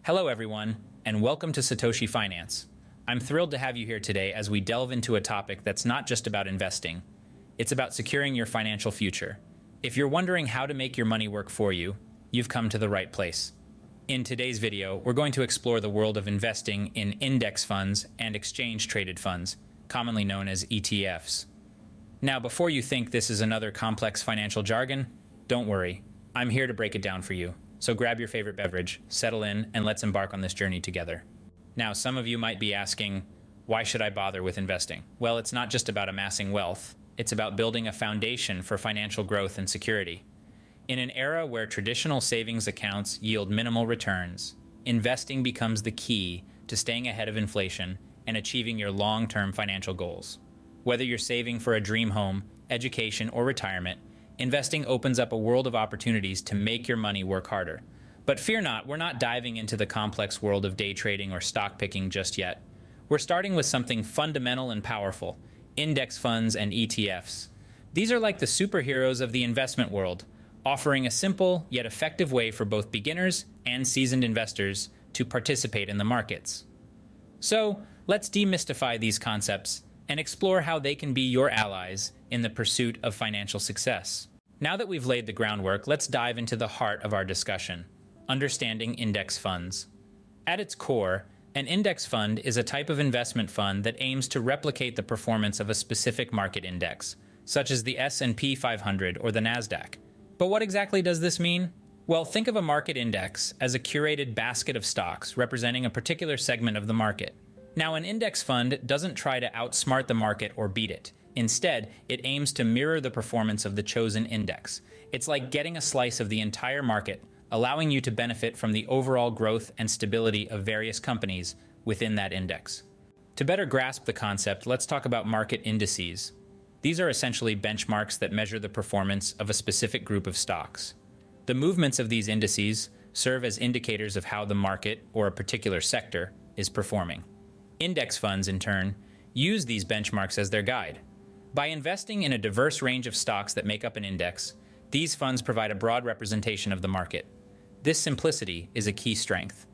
Hello, everyone, and welcome to Satoshi Finance. I'm thrilled to have you here today as we delve into a topic that's not just about investing. It's about securing your financial future. If you're wondering how to make your money work for you, you've come to the right place. In today's video, we're going to explore the world of investing in index funds and exchange-traded funds, commonly known as ETFs. Now, before you think this is another complex financial jargon, don't worry. I'm here to break it down for you. So grab your favorite beverage, settle in, and let's embark on this journey together. Now, some of you might be asking, why should I bother with investing? Well, it's not just about amassing wealth. It's about building a foundation for financial growth and security. In an era where traditional savings accounts yield minimal returns, investing becomes the key to staying ahead of inflation and achieving your long-term financial goals. Whether you're saving for a dream home, education, or retirement, investing opens up a world of opportunities to make your money work harder. But fear not, we're not diving into the complex world of day trading or stock picking just yet. We're starting with something fundamental and powerful: index funds and ETFs. These are like the superheroes of the investment world, offering a simple yet effective way for both beginners and seasoned investors to participate in the markets. So, let's demystify these concepts and explore how they can be your allies in the pursuit of financial success. Now that we've laid the groundwork, let's dive into the heart of our discussion: understanding index funds. At its core, an index fund is a type of investment fund that aims to replicate the performance of a specific market index, such as the S&P 500 or the Nasdaq. But what exactly does this mean? Well, think of a market index as a curated basket of stocks representing a particular segment of the market. Now, an index fund doesn't try to outsmart the market or beat it. Instead, it aims to mirror the performance of the chosen index. It's like getting a slice of the entire market, allowing you to benefit from the overall growth and stability of various companies within that index. To better grasp the concept, let's talk about market indices. These are essentially benchmarks that measure the performance of a specific group of stocks. The movements of these indices serve as indicators of how the market or a particular sector is performing. Index funds, in turn, use these benchmarks as their guide. By investing in a diverse range of stocks that make up an index, these funds provide a broad representation of the market. This simplicity is a key strength.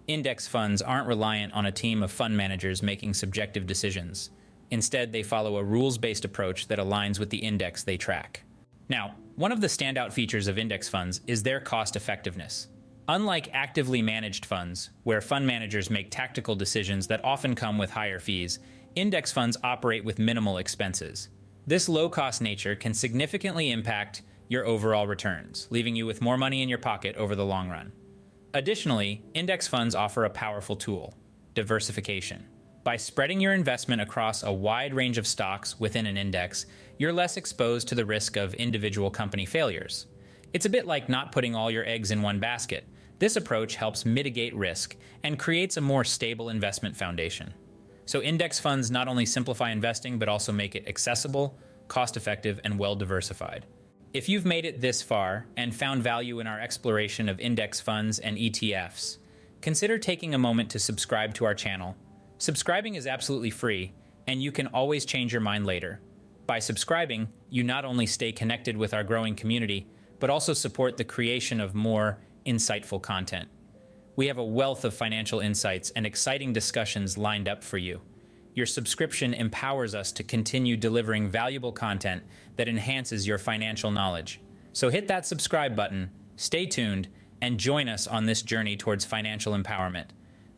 Index funds aren't reliant on a team of fund managers making subjective decisions. Instead, they follow a rules-based approach that aligns with the index they track. Now, one of the standout features of index funds is their cost effectiveness. Unlike actively managed funds, where fund managers make tactical decisions that often come with higher fees, index funds operate with minimal expenses. This low-cost nature can significantly impact your overall returns, leaving you with more money in your pocket over the long run. Additionally, index funds offer a powerful tool: diversification. By spreading your investment across a wide range of stocks within an index, you're less exposed to the risk of individual company failures. It's a bit like not putting all your eggs in one basket. This approach helps mitigate risk and creates a more stable investment foundation. So index funds not only simplify investing, but also make it accessible, cost-effective, and well-diversified. If you've made it this far and found value in our exploration of index funds and ETFs, consider taking a moment to subscribe to our channel. Subscribing is absolutely free, and you can always change your mind later. By subscribing, you not only stay connected with our growing community, but also support the creation of more insightful content. We have a wealth of financial insights and exciting discussions lined up for you. Your subscription empowers us to continue delivering valuable content that enhances your financial knowledge. So hit that subscribe button, stay tuned, and join us on this journey towards financial empowerment.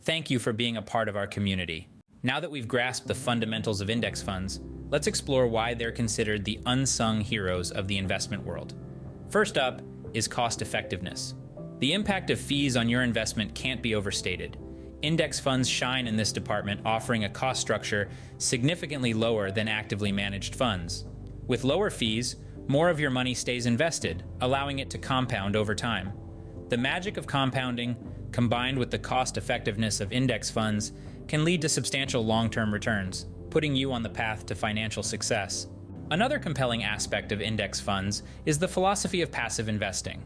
Thank you for being a part of our community. Now that we've grasped the fundamentals of index funds, let's explore why they're considered the unsung heroes of the investment world. First up is cost effectiveness. The impact of fees on your investment can't be overstated. Index funds shine in this department, offering a cost structure significantly lower than actively managed funds. With lower fees, more of your money stays invested, allowing it to compound over time. The magic of compounding, combined with the cost effectiveness of index funds, can lead to substantial long-term returns, putting you on the path to financial success. Another compelling aspect of index funds is the philosophy of passive investing.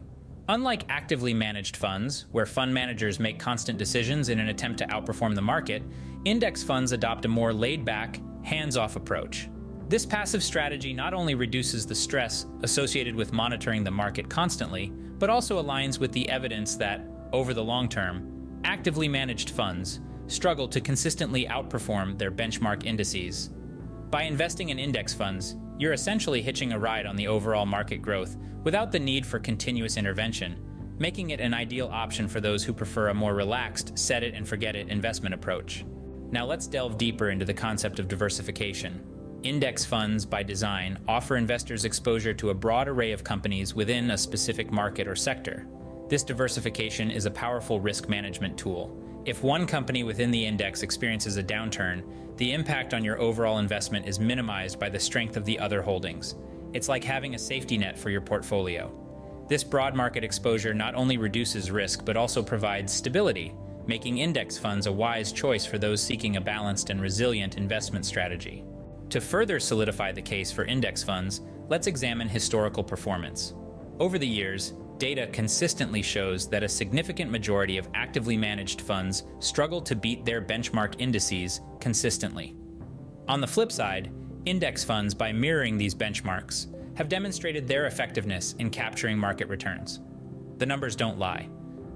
Unlike actively managed funds, where fund managers make constant decisions in an attempt to outperform the market, index funds adopt a more laid-back, hands-off approach. This passive strategy not only reduces the stress associated with monitoring the market constantly, but also aligns with the evidence that, over the long term, actively managed funds struggle to consistently outperform their benchmark indices. By investing in index funds, you're essentially hitching a ride on the overall market growth without the need for continuous intervention, making it an ideal option for those who prefer a more relaxed, set-it-and-forget-it investment approach. Now let's delve deeper into the concept of diversification. Index funds, by design, offer investors exposure to a broad array of companies within a specific market or sector. This diversification is a powerful risk management tool. If one company within the index experiences a downturn, the impact on your overall investment is minimized by the strength of the other holdings. It's like having a safety net for your portfolio. This broad market exposure not only reduces risk but also provides stability, making index funds a wise choice for those seeking a balanced and resilient investment strategy. To further solidify the case for index funds, let's examine historical performance. Over the years, data consistently shows that a significant majority of actively managed funds struggle to beat their benchmark indices consistently. On the flip side, index funds, by mirroring these benchmarks, have demonstrated their effectiveness in capturing market returns. The numbers don't lie,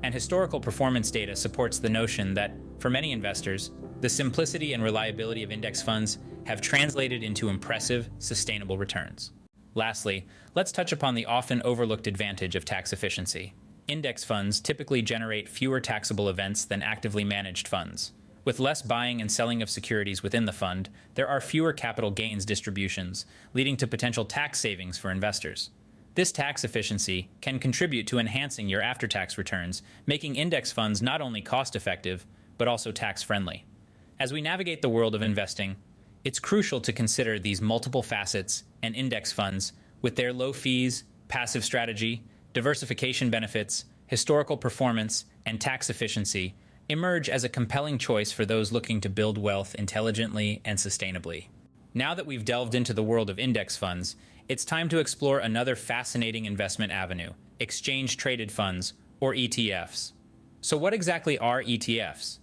and historical performance data supports the notion that, for many investors, the simplicity and reliability of index funds have translated into impressive, sustainable returns. Lastly, let's touch upon the often overlooked advantage of tax efficiency. Index funds typically generate fewer taxable events than actively managed funds. With less buying and selling of securities within the fund, there are fewer capital gains distributions, leading to potential tax savings for investors. This tax efficiency can contribute to enhancing your after-tax returns, making index funds not only cost-effective, but also tax-friendly. As we navigate the world of investing, it's crucial to consider these multiple facets, and index funds, with their low fees, passive strategy, diversification benefits, historical performance, and tax efficiency, emerge as a compelling choice for those looking to build wealth intelligently and sustainably. Now that we've delved into the world of index funds, it's time to explore another fascinating investment avenue: exchange-traded funds, or ETFs. So what exactly are ETFs?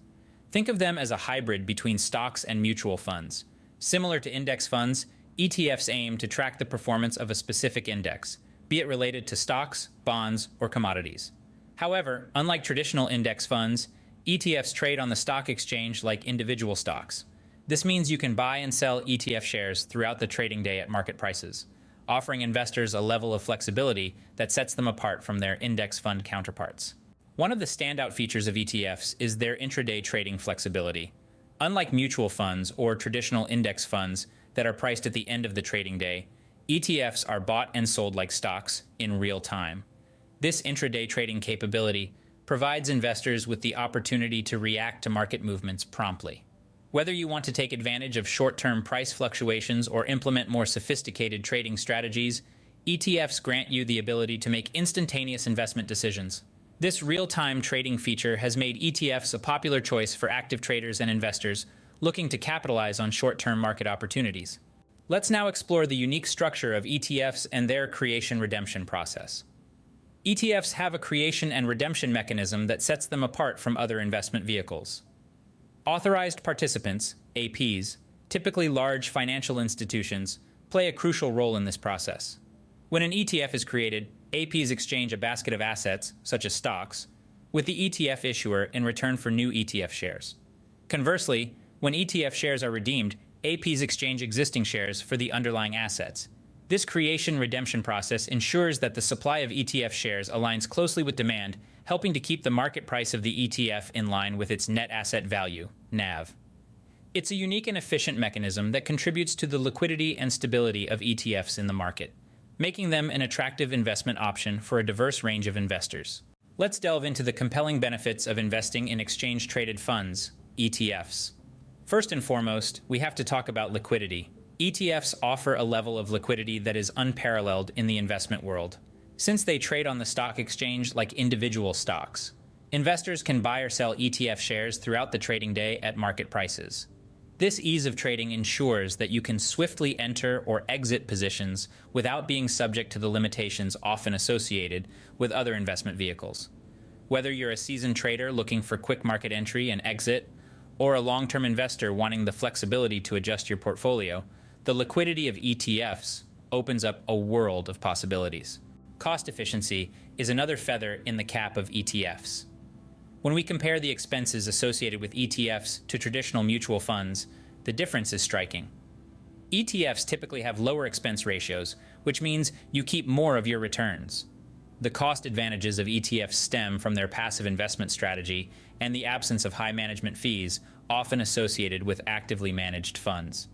Think of them as a hybrid between stocks and mutual funds. Similar to index funds, ETFs aim to track the performance of a specific index, be it related to stocks, bonds, or commodities. However, unlike traditional index funds, ETFs trade on the stock exchange like individual stocks. This means you can buy and sell ETF shares throughout the trading day at market prices, offering investors a level of flexibility that sets them apart from their index fund counterparts. One of the standout features of ETFs is their intraday trading flexibility. Unlike mutual funds or traditional index funds that are priced at the end of the trading day, ETFs are bought and sold like stocks in real time. This intraday trading capability provides investors with the opportunity to react to market movements promptly. Whether you want to take advantage of short-term price fluctuations or implement more sophisticated trading strategies, ETFs grant you the ability to make instantaneous investment decisions. This real-time trading feature has made ETFs a popular choice for active traders and investors looking to capitalize on short-term market opportunities. Let's now explore the unique structure of ETFs and their creation-redemption process. ETFs have a creation and redemption mechanism that sets them apart from other investment vehicles. Authorized participants, APs, typically large financial institutions, play a crucial role in this process. When an ETF is created, APs exchange a basket of assets, such as stocks, with the ETF issuer in return for new ETF shares. Conversely, when ETF shares are redeemed, APs exchange existing shares for the underlying assets. This creation-redemption process ensures that the supply of ETF shares aligns closely with demand, helping to keep the market price of the ETF in line with its net asset value, NAV. It's a unique and efficient mechanism that contributes to the liquidity and stability of ETFs in the market, making them an attractive investment option for a diverse range of investors. Let's delve into the compelling benefits of investing in exchange-traded funds, ETFs. First and foremost, we have to talk about liquidity. ETFs offer a level of liquidity that is unparalleled in the investment world. Since they trade on the stock exchange like individual stocks, investors can buy or sell ETF shares throughout the trading day at market prices. This ease of trading ensures that you can swiftly enter or exit positions without being subject to the limitations often associated with other investment vehicles. Whether you're a seasoned trader looking for quick market entry and exit, or a long-term investor wanting the flexibility to adjust your portfolio, the liquidity of ETFs opens up a world of possibilities. Cost efficiency is another feather in the cap of ETFs. When we compare the expenses associated with ETFs to traditional mutual funds, the difference is striking. ETFs typically have lower expense ratios, which means you keep more of your returns. The cost advantages of ETFs stem from their passive investment strategy and the absence of high management fees often associated with actively managed funds.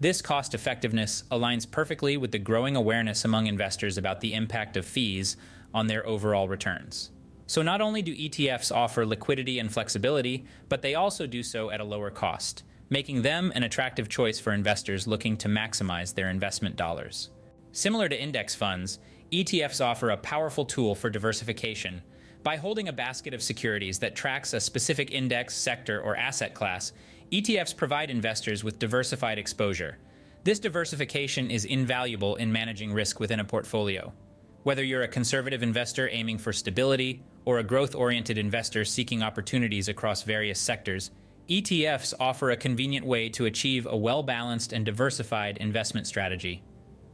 This cost effectiveness aligns perfectly with the growing awareness among investors about the impact of fees on their overall returns. So not only do ETFs offer liquidity and flexibility, but they also do so at a lower cost, making them an attractive choice for investors looking to maximize their investment dollars. Similar to index funds, ETFs offer a powerful tool for diversification. By holding a basket of securities that tracks a specific index, sector, or asset class, ETFs provide investors with diversified exposure. This diversification is invaluable in managing risk within a portfolio. Whether you're a conservative investor aiming for stability or a growth-oriented investor seeking opportunities across various sectors, ETFs offer a convenient way to achieve a well-balanced and diversified investment strategy.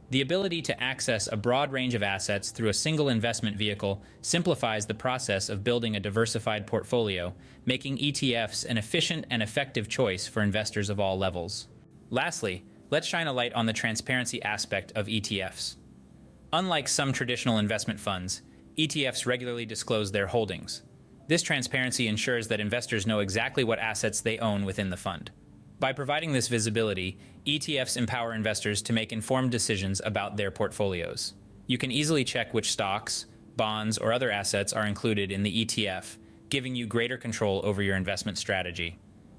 The ability to access a broad range of assets through a single investment vehicle simplifies the process of building a diversified portfolio, making ETFs an efficient and effective choice for investors of all levels. Lastly, let's shine a light on the transparency aspect of ETFs. Unlike some traditional investment funds, ETFs regularly disclose their holdings. This transparency ensures that investors know exactly what assets they own within the fund. By providing this visibility, ETFs empower investors to make informed decisions about their portfolios. You can easily check which stocks, bonds, or other assets are included in the ETF, giving you greater control over your investment strategy.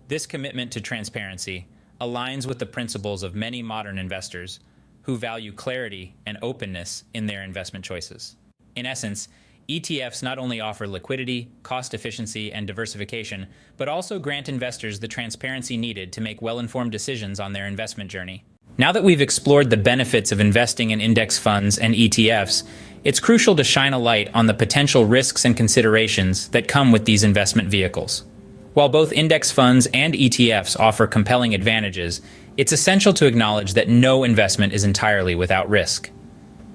This commitment to transparency aligns with the principles of many modern investors who value clarity and openness in their investment choices. In essence, ETFs not only offer liquidity, cost efficiency, and diversification, but also grant investors the transparency needed to make well-informed decisions on their investment journey. Now that we've explored the benefits of investing in index funds and ETFs, it's crucial to shine a light on the potential risks and considerations that come with these investment vehicles. While both index funds and ETFs offer compelling advantages, it's essential to acknowledge that no investment is entirely without risk.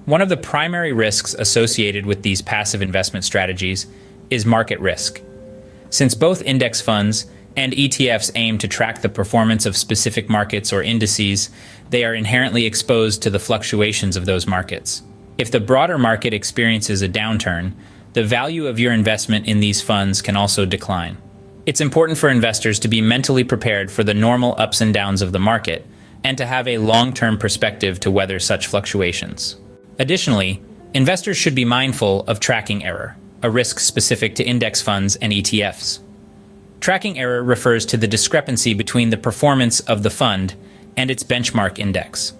One of the primary risks associated with these passive investment strategies is market risk. Since both index funds and ETFs aim to track the performance of specific markets or indices, they are inherently exposed to the fluctuations of those markets. If the broader market experiences a downturn, the value of your investment in these funds can also decline. It's important for investors to be mentally prepared for the normal ups and downs of the market and to have a long-term perspective to weather such fluctuations. Additionally, investors should be mindful of tracking error, a risk specific to index funds and ETFs. Tracking error refers to the discrepancy between the performance of the fund and its benchmark index.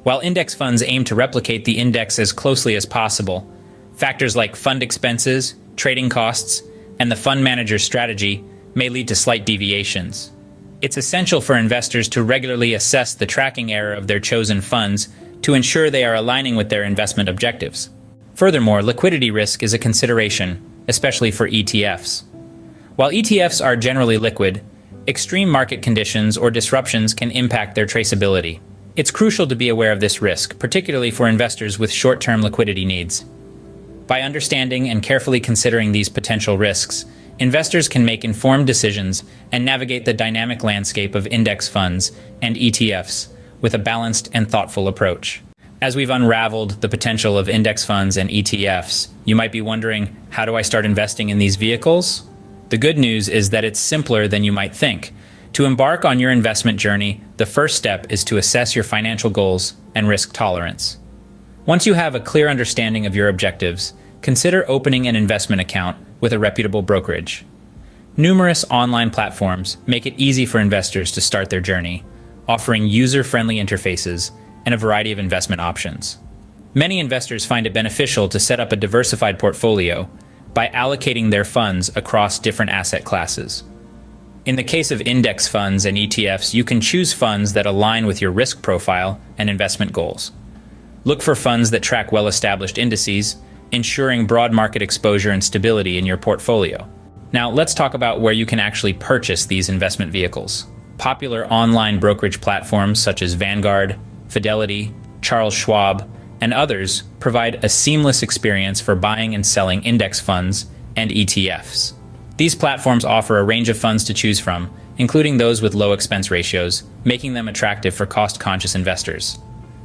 While index funds aim to replicate the index as closely as possible, factors like fund expenses, trading costs, and the fund manager's strategy may lead to slight deviations. It's essential for investors to regularly assess the tracking error of their chosen funds to ensure they are aligning with their investment objectives. Furthermore, liquidity risk is a consideration, especially for ETFs. While ETFs are generally liquid, extreme market conditions or disruptions can impact their traceability. It's crucial to be aware of this risk, particularly for investors with short-term liquidity needs. By understanding and carefully considering these potential risks, investors can make informed decisions and navigate the dynamic landscape of index funds and ETFs with a balanced and thoughtful approach. As we've unraveled the potential of index funds and ETFs, you might be wondering, how do I start investing in these vehicles? The good news is that it's simpler than you might think. To embark on your investment journey, the first step is to assess your financial goals and risk tolerance. Once you have a clear understanding of your objectives, consider opening an investment account with a reputable brokerage. Numerous online platforms make it easy for investors to start their journey, offering user-friendly interfaces and a variety of investment options. Many investors find it beneficial to set up a diversified portfolio by allocating their funds across different asset classes. In the case of index funds and ETFs, you can choose funds that align with your risk profile and investment goals. Look for funds that track well-established indices, ensuring broad market exposure and stability in your portfolio. Now, let's talk about where you can actually purchase these investment vehicles. Popular online brokerage platforms such as Vanguard, Fidelity, Charles Schwab, and others provide a seamless experience for buying and selling index funds and ETFs. These platforms offer a range of funds to choose from, including those with low expense ratios, making them attractive for cost-conscious investors.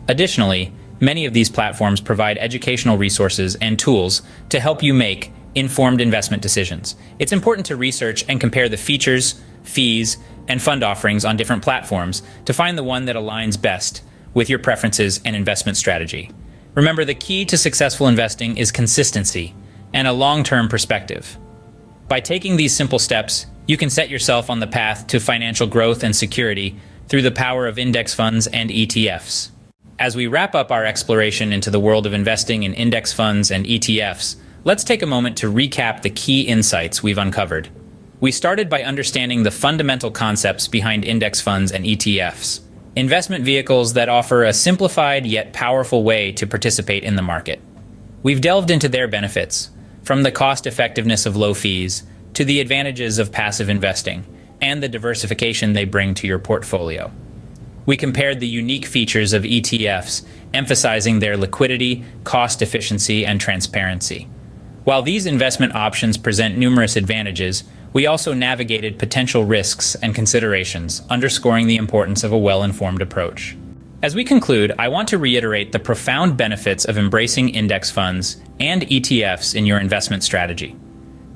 Additionally, many of these platforms provide educational resources and tools to help you make informed investment decisions. It's important to research and compare the features, fees, and fund offerings on different platforms to find the one that aligns best with your preferences and investment strategy. Remember, the key to successful investing is consistency and a long-term perspective. By taking these simple steps, you can set yourself on the path to financial growth and security through the power of index funds and ETFs. As we wrap up our exploration into the world of investing in index funds and ETFs, let's take a moment to recap the key insights we've uncovered. We started by understanding the fundamental concepts behind index funds and ETFs, investment vehicles that offer a simplified yet powerful way to participate in the market. We've delved into their benefits, from the cost-effectiveness of low fees to the advantages of passive investing and the diversification they bring to your portfolio. We compared the unique features of ETFs, emphasizing their liquidity, cost efficiency, and transparency. While these investment options present numerous advantages, we also navigated potential risks and considerations, underscoring the importance of a well-informed approach. As we conclude, I want to reiterate the profound benefits of embracing index funds and ETFs in your investment strategy.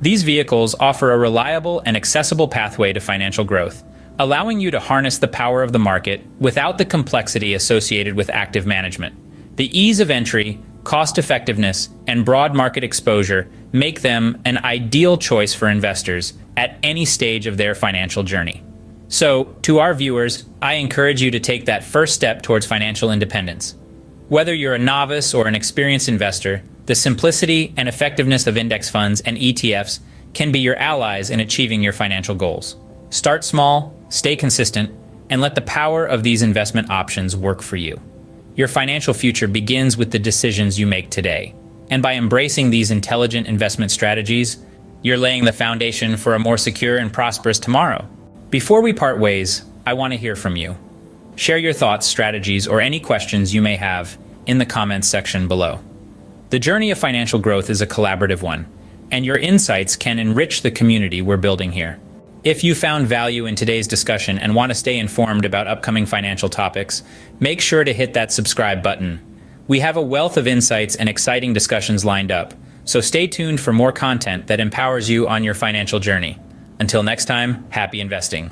These vehicles offer a reliable and accessible pathway to financial growth, allowing you to harness the power of the market without the complexity associated with active management. The ease of entry, cost-effectiveness, and broad market exposure make them an ideal choice for investors at any stage of their financial journey. So, to our viewers, I encourage you to take that first step towards financial independence. Whether you're a novice or an experienced investor, the simplicity and effectiveness of index funds and ETFs can be your allies in achieving your financial goals. Start small, stay consistent, and let the power of these investment options work for you. Your financial future begins with the decisions you make today. And by embracing these intelligent investment strategies, you're laying the foundation for a more secure and prosperous tomorrow. Before we part ways, I want to hear from you. Share your thoughts, strategies, or any questions you may have in the comments section below. The journey of financial growth is a collaborative one, and your insights can enrich the community we're building here. If you found value in today's discussion and want to stay informed about upcoming financial topics, make sure to hit that subscribe button. We have a wealth of insights and exciting discussions lined up, so stay tuned for more content that empowers you on your financial journey. Until next time, happy investing.